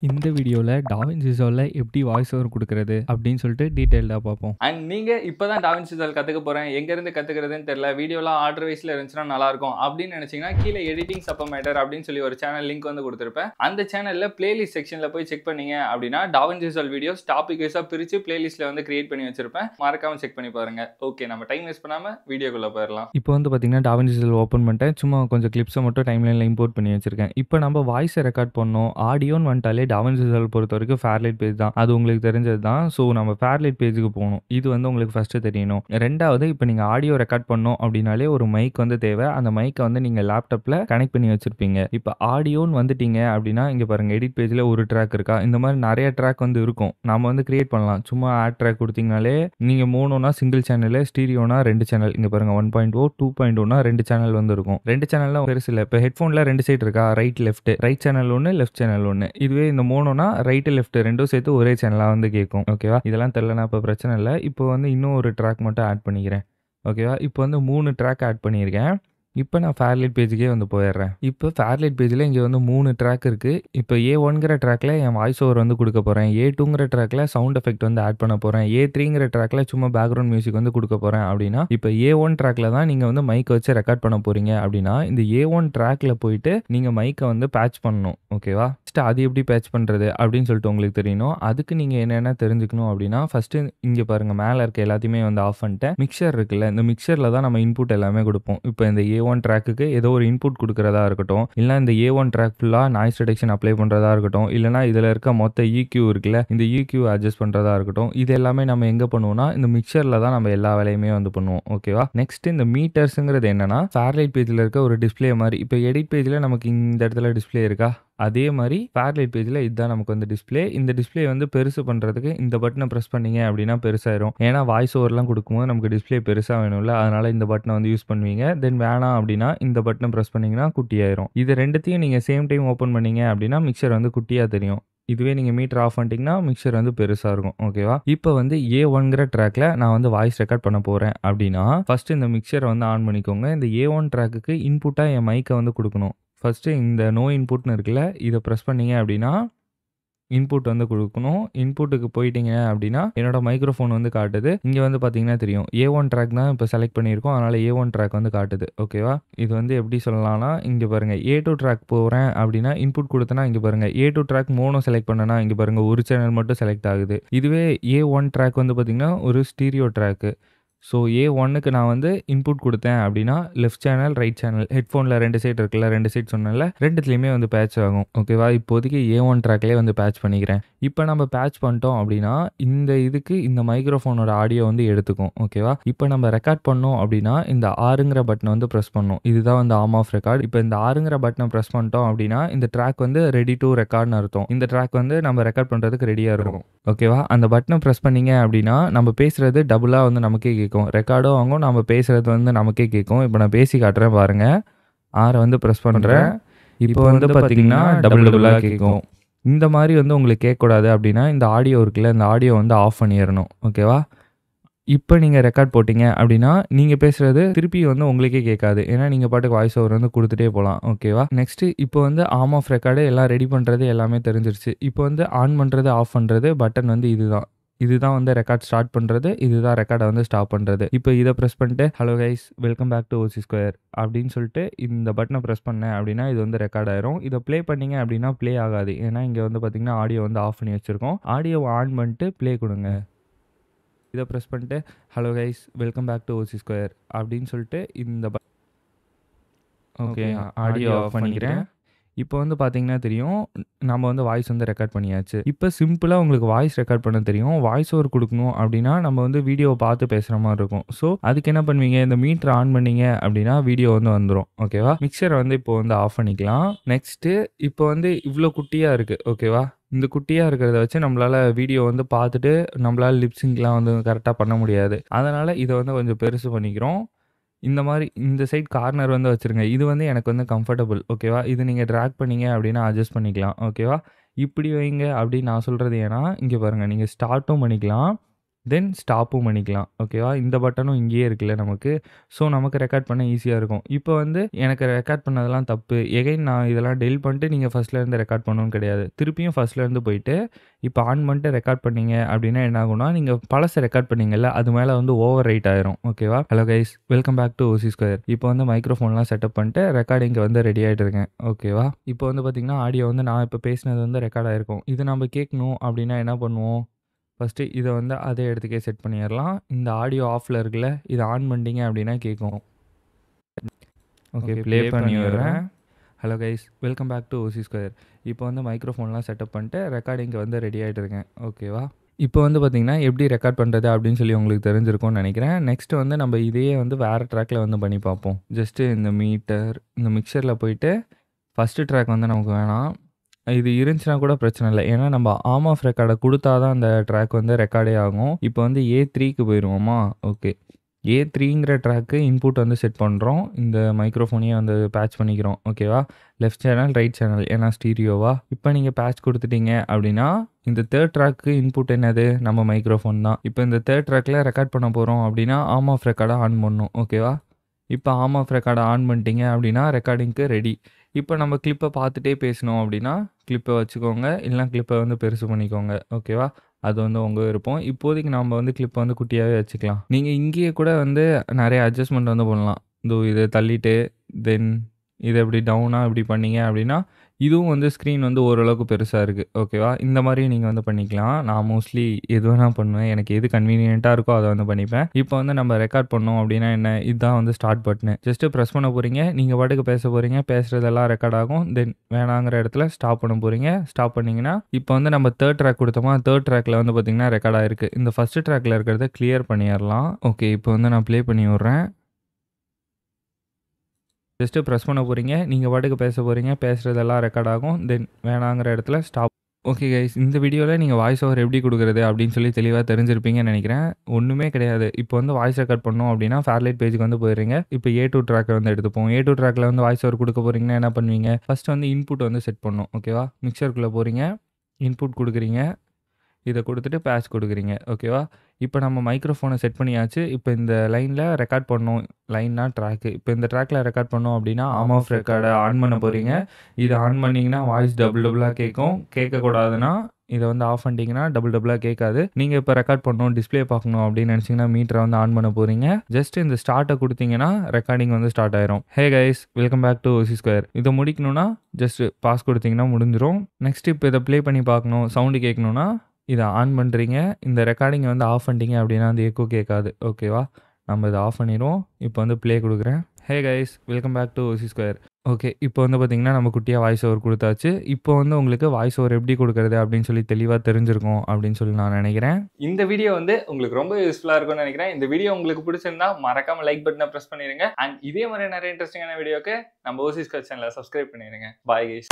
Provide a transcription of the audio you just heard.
இந்த வீடியோல டாவின்சி ரிசால்வ்ல எப்படி வாய்ஸ் ஓவர் குடுக்குறது அப்படின்னு சொல்லிட்டு டீடைல்டா பார்ப்போம். அண்ட் நீங்க இப்பதான் டாவின்சி ரிசால்வ் கத்துக்க போறேன், எங்க இருந்து கத்துக்கிறதுன்னு தெரியல, வீடியோலாம் ஆர்டர் வைஸ்ல இருந்துச்சுன்னா நல்லா இருக்கும் அப்படின்னு நினைச்சீங்கன்னா கீழே எடிட்டிங் சப்பமேட்டர் அப்படின்னு சொல்லி ஒரு சேனல் லிங்க் வந்து கொடுத்திருப்பேன். அந்த சேனல்ல பிளேலிஸ்ட் செக்ஷன்ல போய் செக் பண்ணீங்க அப்படின்னா டாவின்சி ரிசால்வ் வீடியோஸ் டாபிக் வைஸா பிரிச்சு பிளேலிஸ்ட்ல வந்து கிரியேட் பண்ணி வச்சிருப்பேன். மறக்காம செக் பண்ணி பாருங்க. ஓகே, நம்ம டைம் வேஸ்ட் பண்ணாம வீடியோக்குள்ள போயிடலாம். இப்போ வந்து பார்த்தீங்கன்னா டாவின்சி ரிசால்வ் ஓப்பன் பண்ணிட்டேன். சும்மா கொஞ்சம் கிளிப்ஸை மட்டும் டைம்லைனில் இம்போர்ட் பண்ணி வச்சிருக்கேன். இப்போ நம்ம வாய்ஸை ரெக்கார்ட் பண்ணோம், ஆடியோன்னு வந்துட்டாலே டாவின்சி ரிசால்வ் பொறுத்த வரைக்கும் ஃபேர்லைட் பேஜ் தான். அது உங்களுக்கு தெரிஞ்சது தான். ஸோ நம்ம ஃபேர்லைட் பேஜுக்கு போகணும். இது வந்து உங்களுக்கு ஃபஸ்ட்டு தெரியணும். ரெண்டாவது, இப்போ நீங்கள் ஆடியோ ரெக்கார்ட் பண்ணோம் அப்படின்னாலே ஒரு மைக் வந்து தேவை. அந்த மைக்கை வந்து நீங்கள் லேப்டாப்பில் கனெக்ட் பண்ணி வச்சிருப்பீங்க. இப்போ ஆடியோன்னு வந்துட்டீங்க அப்படின்னா இங்கே பாருங்க, எடிட் பேஜில் ஒரு ட்ராக் இருக்கா, இந்த மாதிரி நிறைய ட்ராக் வந்து இருக்கும். நாம வந்து கிரியேட் பண்ணலாம். சும்மா ஆட் ட்ராக் கொடுத்தீங்கனாலே நீங்கள் மோனோனா சிங்கிள் சேனல், ஸ்டீரியோனா 2 சேனல், இங்கே பாருங்க 1.0 2.0னா 2 சேனல் வந்து இருக்கும். 2 சேனல்லாம் பெருசு இல்லை. இப்போ ஹெட்ஃபோனில் 2 சைடு இருக்கா, ரைட் லெஃப்ட், ரைட் சேனல் ஒன்று, லெஃப்ட் சேனல் ஒன்று. இதுவே இந்த மோனோனா ரைட்டு லெஃப்ட் ரெண்டும் சேர்த்து ஒரே சேனலாக வந்து கேட்கும். ஓகேவா, இதெல்லாம் தெரியலனா இப்போ பிரச்சனை இல்லை. இப்போ வந்து இன்னும் ஒரு ட்ராக் மட்டும் ஆட் பண்ணிக்கிறேன். ஓகேவா, இப்போ வந்து 3 ட்ராக் ஆட் பண்ணியிருக்கேன். இப்போ நான் ஃபேர்லைட் பேஜுக்கே வந்து போயிடுறேன். இப்போ ஃபேர்லைட் பேஜில் இங்கே வந்து 3 ட்ராக் இருக்குது. இப்போ A1ங்கிற ட்ராக்கில் என் வாய்ஸ் ஓவர் வந்து கொடுக்க போகிறேன். A2ங்கிற ட்ராக்கில் சவுண்ட் எஃபெக்ட் வந்து ஆட் பண்ண போகிறேன். A3ங்கிற ட்ராக்கில் சும்மா பேக்ரவுண்ட் மியூசிக் வந்து கொடுக்க போகிறேன். அப்படின்னா இப்போ A1 ட்ராக்கில் தான் நீங்கள் வந்து மைக்கை வச்சு ரெக்கார்ட் பண்ண போகிறீங்க. அப்படின்னா இந்த A1 ட்ராக்கில் போயிட்டு நீங்கள் மைக்கை வந்து பேட்ச் பண்ணணும். ஓகேவா, ஃபஸ்ட்டு அது எப்படி பேட்ச் பண்ணுறது அப்படின்னு சொல்லிட்டு உங்களுக்கு தெரியணும். அதுக்கு நீங்கள் என்னென்ன தெரிஞ்சுக்கணும் அப்படின்னா, ஃபஸ்ட்டு இங்கே பாருங்கள், மேலே இருக்க எல்லாத்தையுமே வந்து ஆஃப் பண்ணிட்டேன். மிக்சர் இருக்குல்ல, இந்த மிக்சரில் தான் நம்ம இன்புட் எல்லாமே கொடுப்போம். இப்போ இந்த A1 ட்ராக்குக்கு ஏதோ ஒரு இன்புட் கொடுக்குறதா இருக்கட்டும், இல்லை இந்த A1 ட்ராக் ஃபுல்லாக நாய்ஸ் ரிடக்ஷன் அப்ளை பண்ணுறதா இருக்கட்டும், இல்லைனா இதில் இருக்க மொத்த EQ இருக்குல்ல, இந்த EQ அட்ஜஸ்ட் பண்ணுறதா இருக்கட்டும், இது எல்லாமே நம்ம எங்கே பண்ணுவோம்னா இந்த மிக்சரில் தான் நம்ம எல்லா வேலையுமே வந்து பண்ணுவோம். ஓகேவா, நெக்ஸ்ட் இந்த மீட்டர்ஸுங்கிறது என்னன்னா, ஃபேர்லைட் பேஜில் இருக்க ஒரு டிஸ்பிளே மாதிரி. இப்போ எடிட் பேஜில் நமக்கு இந்த இடத்துல டிஸ்பிளே இருக்கா, அதே மாதிரி ஃபேர்லைட் பேஜில் இதுதான் நமக்கு வந்து டிஸ்பிளே. இந்த டிஸ்பிளே வந்து பெருசு பண்ணுறதுக்கு இந்த பட்டனை ப்ரெஸ் பண்ணீங்க அப்படின்னா பெருசாயிரும். ஏன்னா வாய்ஸ் ஓவர்லாம் கொடுக்கும்போது நமக்கு டிஸ்பிளே பெருசாக வேணும்ல, அதனால் இந்த பட்டனை வந்து யூஸ் பண்ணுவீங்க. தென் வேணாம் அப்படின்னா இந்த பட்டனை ப்ரெஸ் பண்ணிங்கன்னா குட்டியாயிரும். இது ரெண்டுத்தையும் நீங்கள் சேம் டைம் ஓப்பன் பண்ணீங்க அப்படின்னா மிக்சர் வந்து குட்டியாக தெரியும். இதுவே நீங்கள் மீட்டர் ஆஃப் பண்ணிட்டீங்கன்னா மிக்சர் வந்து பெருசாக இருக்கும். ஓகேவா, இப்போ வந்து A1ங்கிற ட்ராக்கில் நான் வந்து வாய்ஸ் ரெக்கார்ட் பண்ண போகிறேன் அப்படின்னா ஃபஸ்ட்டு இந்த மிக்சரை வந்து ஆன் பண்ணிக்கோங்க. இந்த A1 ட்ராக்குக்கு இன்புட்டாக என் மைக்கை வந்து கொடுக்கணும். ஃபஸ்ட்டு இந்த நோ இன்புட்னு இருக்குல்ல, இதை ப்ரெஸ் பண்ணீங்க அப்படின்னா இன்புட் வந்து கொடுக்கணும். இன்புட்டுக்கு போயிட்டீங்க அப்படின்னா என்னோட மைக்ரோஃபோன் வந்து காட்டுது. இங்கே வந்து பார்த்தீங்கன்னா தெரியும் A1 ட்ராக் தான் இப்போ செலக்ட் பண்ணியிருக்கோம், அதனால் A1 ட்ராக் வந்து காட்டுது. ஓகேவா, இது வந்து எப்படி சொல்லலாம்னா, இங்கே பாருங்கள் A2 ட்ராக் போகிறேன் அப்படின்னா இன்புட் கொடுத்தனா இங்கே பாருங்கள் A2 ட்ராக் மோனோ செலக்ட் பண்ணனா இங்கே பாருங்கள் ஒரு சேனல் மட்டும் செலக்ட் ஆகுது. இதுவே A1 ட்ராக் வந்து பார்த்திங்கன்னா ஒரு ஸ்டீரியோ ட்ராக்கு. ஸோ A1க்கு நான் வந்து இன்புட் கொடுத்தேன் அப்படின்னா லெஃப்ட் சேனல், ரைட் சேனல், ஹெட்ஃபோனில் 2 சைடு இருக்குல்ல, 2 சைடு சொன்னேன்ல, ரெண்டுத்துலேயுமே வந்து பேட்ச் ஆகும். ஓகேவா, இப்போதைக்கு A1 ட்ராக்லேயே வந்து பேட்ச் பண்ணிக்கிறேன். இப்போ நம்ம பேட்ச் பண்ணிட்டோம் அப்படின்னா இந்த இதுக்கு இந்த மைக்ரோஃபோனோட ஆடியோ வந்து எடுத்துக்கும். ஓகேவா, இப்போ நம்ம ரெக்கார்ட் பண்ணோம் அப்படின்னா இந்த ஆறுங்கிற பட்டனை வந்து ப்ரெஸ் பண்ணோம். இதுதான் வந்து ஆம் ஆஃப் ரெக்கார்ட். இப்போ இந்த ஆறுங்கிற பட்டனை ப்ரெஸ் பண்ணிட்டோம் அப்படின்னா இந்த ட்ராக் வந்து ரெடி டு ரெக்கார்ட்னு அர்த்தம். இந்த ட்ராக் வந்து நம்ம ரெக்கார்ட் பண்ணுறதுக்கு ரெடியாக இருக்கும். ஓகேவா, அந்த பட்டனை ப்ரெஸ் பண்ணீங்க அப்படின்னா நம்ம பேசுகிறது டபுளாக வந்து நமக்கே கேட்கும். ரெக்கார்டும் ஆகும், நம்ம பேசுகிறது வந்து நமக்கே கேட்கும். இப்போ நான் பேசி காட்டுறேன் பாருங்கள். ஆரை வந்து ப்ரெஸ் பண்ணுறேன். இப்போ வந்து பார்த்தீங்கன்னா டபுளாக கேட்கும். இந்த மாதிரி வந்து உங்களுக்கு கேட்கக்கூடாது அப்படின்னா இந்த ஆடியோ இருக்குல்ல, இந்த ஆடியோ வந்து ஆஃப் பண்ணிடணும். ஓகேவா, இப்போ நீங்கள் ரெக்கார்ட் போட்டிங்க அப்படின்னா நீங்கள் பேசுகிறது திருப்பி வந்து உங்களுக்கே கேட்காது. ஏன்னா நீங்கள் பாட்டுக்கு வாய்ஸ் ஓவர் வந்து கொடுத்துட்டே போகலாம். ஓகேவா, நெக்ஸ்ட்டு இப்போ வந்து ஆம் ஆஃப் ரெக்கார்டு எல்லாம் ரெடி பண்ணுறது எல்லாமே தெரிஞ்சிருச்சு. இப்போ வந்து ஆன் பண்ணுறது, ஆஃப் பண்ணுறது பட்டன் வந்து இதுதான் வந்து ரெக்கார்ட் ஸ்டார்ட் பண்ணுறது, இதுதான் ரெக்கார்டை வந்து ஸ்டாப் பண்ணுறது. இப்போ இதை ப்ரெஸ் பண்ணிட்டு hello guys welcome back to OC square அப்படின்னு சொல்லிட்டு இந்த பட்டனை ப்ரெஸ் பண்ணேன் அப்படின்னா இது வந்து ரெக்கார்ட் ஆயிரும். இதை ப்ளே பண்ணிங்க அப்படின்னா ப்ளே ஆகாது. ஏன்னா இங்கே வந்து பார்த்திங்கன்னா ஆடியோ வந்து ஆஃப் பண்ணி வச்சுருக்கோம். ஆடியோ ஆன் பண்ணிட்டு ப்ளே கொடுங்க. இதை ப்ரெஸ் பண்ணிட்டு hello guys welcome back to OC square அப்படின்னு சொல்லிட்டு இந்த ஓகே ஆடியோ ஆஃப் பண்ணிக்கிறேன். இப்போ வந்து பார்த்தீங்கன்னா தெரியும் நம்ம வந்து வாய்ஸ் வந்து ரெக்கார்ட் பண்ணியாச்சு. இப்போ சிம்பிளாக உங்களுக்கு வாய்ஸ் ரெக்கார்ட் பண்ண தெரியும். வாய்ஸ் ஓவர் கொடுக்கணும் அப்படின்னா நம்ம வந்து வீடியோவை பார்த்து பேசுகிற மாதிரி இருக்கும். ஸோ அதுக்கு என்ன பண்ணுவீங்க, இந்த மீட்டர் ஆன் பண்ணீங்க அப்படின்னா வீடியோ வந்து வந்துடும். ஓகேவா, மிக்சரை வந்து இப்போ வந்து ஆஃப் பண்ணிக்கலாம். நெக்ஸ்ட்டு இப்போ வந்து இவ்வளோ குட்டியாக இருக்குது. ஓகேவா, இந்த குட்டியாக இருக்கிறத வச்சு நம்மளால் வீடியோ வந்து பார்த்துட்டு நம்மளால் லிப்ஸிங்லாம் வந்து கரெக்டாக பண்ண முடியாது. அதனால் இதை வந்து கொஞ்சம் பெருசு பண்ணிக்கிறோம். இந்த மாதிரி இந்த சைட் கார்னர் வந்து வச்சுருங்க. இது வந்து எனக்கு வந்து கம்ஃபர்டபுள். ஓகேவா, இது நீங்கள் ட்ராக் பண்ணீங்க அப்படின்னா அட்ஜஸ்ட் பண்ணிக்கலாம். ஓகேவா, இப்படி வைங்க அப்படின்னு நான் சொல்கிறது ஏன்னா இங்கே பாருங்கள், நீங்கள் ஸ்டார்ட்டும் பண்ணிக்கலாம், தென் ஸ்டாப்பும் பண்ணிக்கலாம். ஓகேவா? இந்த பட்டனும் இங்கேயே இருக்குல்ல நமக்கு. ஸோ நமக்கு ரெக்கார்ட் பண்ண ஈஸியாக இருக்கும். இப்போ வந்து எனக்கு ரெக்கார்ட் பண்ணதெல்லாம் தப்பு. எகைன் நான் இதெல்லாம் டெலிட் பண்ணிட்டு நீங்கள் ஃபர்ஸ்ட்லேருந்து ரெக்கார்ட் பண்ணணும்னு கிடையாது. திருப்பியும் ஃபர்ஸ்ட்லேருந்து போயிட்டு இப்போ ஆன் பண்ணிட்டு ரெக்கார்ட் பண்ணீங்க அப்படின்னா என்ன ஆகும்னா, நீங்கள் பழசை ரெக்கார்ட் பண்ணீங்கல்ல அது மேலே வந்து ஓவர் ரைட் ஆயிரும். ஓகேவா? Hello guys, welcome back to OC square. இப்போ வந்து மைக்ரோஃபோன்லாம் செட்டப் பண்ணிட்டு ரெக்கார்டிங்க்கு வந்து ரெடி ஆகிட்டு இருக்கேன். ஓகேவா? இப்போ வந்து பார்த்தீங்கன்னா ஆடியோ வந்து நான் இப்போ பேசினது வந்து ரெக்கார்ட் ஆகிருக்கும். இது நம்ம கேட்கணும் அப்படின்னா என்ன பண்ணுவோம்? ஃபஸ்ட்டு இதை வந்து அதே இடத்துக்கே செட் பண்ணிடலாம். இந்த ஆடியோ ஆஃபில் இருக்குல்ல, இதை ஆன் பண்ணிட்டீங்க அப்படின்னா கேட்கும். ஓகே, ப்ளே பண்ணி விடுறேன். Hello guys, welcome back to OC square. இப்போ வந்து மைக்ரோஃபோன்லாம் செட்டப் பண்ணிட்டு ரெக்கார்டிங்க்கு வந்து ரெடி ஆகிட்டு இருக்கேன். ஓகேவா? இப்போ வந்து பார்த்திங்கன்னா எப்படி ரெக்கார்ட் பண்ணுறது அப்படின்னு சொல்லி உங்களுக்கு தெரிஞ்சிருக்கும்னு நினைக்கிறேன். நெக்ஸ்ட்டு வந்து நம்ம இதையே வந்து வேறு ட்ராக்கில் வந்து பண்ணி பார்ப்போம். ஜஸ்ட்டு இந்த மீட்டர், இந்த மிக்சரில் போயிட்டு ஃபஸ்ட்டு ட்ராக் வந்து நமக்கு வேணாம். இது இருந்துச்சுன்னா கூட பிரச்சனை இல்லை. ஏன்னா நம்ம ஆம் ஆஃப் ரெக்கார்டை கொடுத்தா தான் அந்த ட்ராக் வந்து ரெக்கார்டே ஆகும். இப்போ வந்து A3க்கு போயிடுவோமா? ஓகே, A3ங்கிற ட்ராக்கு இன்புட் வந்து செட் பண்ணுறோம். இந்த மைக்ரோஃபோனையே வந்து பேட்ச் பண்ணிக்கிறோம். ஓகேவா? லெஃப்ட் சேனல், ரைட் சேனல், ஏன்னா ஸ்டீரியோவா. இப்போ நீங்கள் பேட்ச் கொடுத்துட்டீங்க அப்படின்னா இந்த தேர்ட் ட்ராக்கு இன்புட் என்னது? நம்ம மைக்ரோஃபோன் தான். இப்போ இந்த தேர்ட் ட்ராக்கில் ரெக்கார்ட் பண்ண போகிறோம் அப்படின்னா ஆம் ஆஃப் ரெக்கார்டை ஆன் பண்ணணும். ஓகேவா? இப்போ ஆம் ஆஃப் ரெக்கார்டை ஆன் பண்ணிட்டீங்க அப்படின்னா ரெக்கார்டிங்க்கு ரெடி. இப்போ நம்ம கிளிப்பை பார்த்துட்டே பேசணும் அப்படின்னா கிளிப்பை வச்சுக்கோங்க, இல்லைனா கிளிப்பை வந்து பெருசு பண்ணிக்கோங்க. ஓகேவா? அது வந்து உங்கள் விருப்பம். இப்போதைக்கு நம்ம வந்து கிளிப்பை வந்து குட்டியாகவே வச்சுக்கலாம். நீங்கள் இங்கேயே கூட வந்து நிறைய அட்ஜஸ்ட்மெண்ட் வந்து பண்ணலாம். இதை தள்ளிட்டு தென் இதை இப்படி டவுனாக இப்படி பண்ணீங்க அப்படின்னா இதுவும் வந்து ஸ்க்ரீன் வந்து ஓரளவுக்கு பெருசாக இருக்குது. ஓகேவா? இந்த மாதிரி நீங்கள் வந்து பண்ணிக்கலாம். நான் மோஸ்ட்லி எது வேணால் பண்ணுவேன். எனக்கு எது கன்வீனியண்ட்டாக இருக்கோ அதை வந்து பண்ணிப்பேன். இப்போ வந்து நம்ம ரெக்கார்ட் பண்ணோம் அப்படின்னா என்ன, இதுதான் வந்து ஸ்டார்ட் பட்டனு. ஜஸ்ட்டு ப்ரெஸ் பண்ண போகிறீங்க. நீங்கள் பாட்டுக்கு பேச போகிறீங்க. பேசுகிறதெல்லாம் ரெக்கார்ட் ஆகும். தென் வேணாங்கிற இடத்துல ஸ்டாப் பண்ண போகிறீங்க. ஸ்டாப் பண்ணிங்கன்னா இப்போ வந்து நம்ம தேர்ட் ட்ராக் கொடுத்தோமா, தேர்ட் ட்ராக்கில் வந்து பார்த்திங்கன்னா ரெக்கார்ட் ஆகிருக்கு. இந்த ஃபஸ்ட்டு ட்ராக்கில் இருக்கிறத கிளியர் பண்ணிடலாம். ஓகே, இப்போ வந்து நான் ப்ளே பண்ணி விட்றேன். ஜஸ்ட்டு ப்ரெஸ் பண்ண போகிறீங்க. நீங்கள் பாட்டுக்கு பேச போகிறீங்க. பேசுகிறதெல்லாம் ரெக்கார்ட் ஆகும். தென் வேணாங்கிற இடத்துல ஸ்டாப். ஓகே கைஸ், இந்த வீடியோவில் நீங்கள் வாய்ஸ் ஓவர் எப்படி கொடுக்குறது அப்படின்னு சொல்லி தெளிவாக தெரிஞ்சிருப்பீங்கன்னு நினைக்கிறேன். ஒன்றுமே கிடையாது. இப்போ வந்து வாய்ஸ் ரெக்கார்ட் பண்ணோம் அப்படின்னா ஃபேர்லைட் பேஜுக்கு வந்து போயிடுறீங்க. இப்போ A2 ட்ராக்கை வந்து எடுத்துப்போம். A2 ட்ராக்கில் வந்து வாய்ஸ் ஓவர் கொடுக்க போகிறீங்கன்னா என்ன பண்ணுவீங்க? ஃபஸ்ட்டு வந்து இன்புட் வந்து செட் பண்ணணும். ஓகேவா? மிக்சருக்குள்ளே போகிறீங்க, இன்புட் கொடுக்குறீங்க, இதை கொடுத்துட்டு பேட்ச் கொடுக்குறீங்க. ஓகேவா? இப்போ நம்ம மைக்ரோஃபோனை செட் பண்ணியாச்சு. இப்போ இந்த லைனில் ரெக்கார்ட் பண்ணோம். லைன்னா ட்ராக்கு. இப்போ இந்த ட்ராக்கில் ரெக்கார்ட் பண்ணோம் அப்படின்னா ஆம் ஆஃப் ரெக்கார்டை ஆன் பண்ண போகிறீங்க. இதை ஆன் பண்ணிங்கன்னா வாய்ஸ் டபுளாக கேட்கும். கேட்கக்கூடாதுன்னா இதை வந்து ஆஃப் பண்ணிட்டீங்கன்னா டபுளாக கேட்காது. நீங்கள் இப்போ ரெக்கார்ட் பண்ணணும், டிஸ்பிளே பார்க்கணும் அப்படின்னு நினச்சிங்கன்னா மீட்டரை வந்து ஆன் பண்ண போகிறீங்க. ஜஸ்ட் இந்த ஸ்டார்ட்டை கொடுத்தீங்கன்னா ரெக்கார்டிங் வந்து ஸ்டார்ட் ஆயிரும். Hey guys, welcome back to OC square. இதை முடிக்கணும்னா ஜஸ்ட் பாஸ் கொடுத்தீங்கன்னா முடிஞ்சிடும். நெக்ஸ்ட் இப்போ இதை ப்ளே பண்ணி பார்க்கணும், சவுண்டு கேட்கணுன்னா இதை ஆன் பண்ணுறீங்க. இந்த ரெக்கார்டிங்கை வந்து ஆஃப் பண்ணிட்டீங்க அப்படின்னா வந்து எக்கோ கேட்காது. ஓகேவா? நம்ம இதை ஆஃப் பண்ணிடுவோம். இப்போ வந்து ப்ளே கொடுக்குறேன். Hey guys, welcome back to OC square. Okay, இப்போ வந்து பார்த்திங்கன்னா நம்ம குட்டியாக வாய்ஸ் ஓவர் கொடுத்தாச்சு. இப்போ வந்து உங்களுக்கு வாய்ஸ் ஓவர் எப்படி கொடுக்குறது அப்படின்னு சொல்லி தெளிவாக தெரிஞ்சிருக்கும் அப்படின்னு சொல்லி நான் நினைக்கிறேன். இந்த வீடியோ வந்து உங்களுக்கு ரொம்ப யூஸ்ஃபுல்லாக இருக்கும்னு நினைக்கிறேன். இந்த வீடியோ உங்களுக்கு பிடிச்சிருந்தா மறக்காமல் லைக் பட்டனை ப்ரெஸ் பண்ணிடுங்க. அண்ட் இதே மாதிரி நிறைய இன்ட்ரெஸ்டிங்கான வீடியோக்கு நம்ம ஓசி ஸ்கொயர் சேனலை சப்ஸ்கிரைப் பண்ணிடுங்க. Bye guys.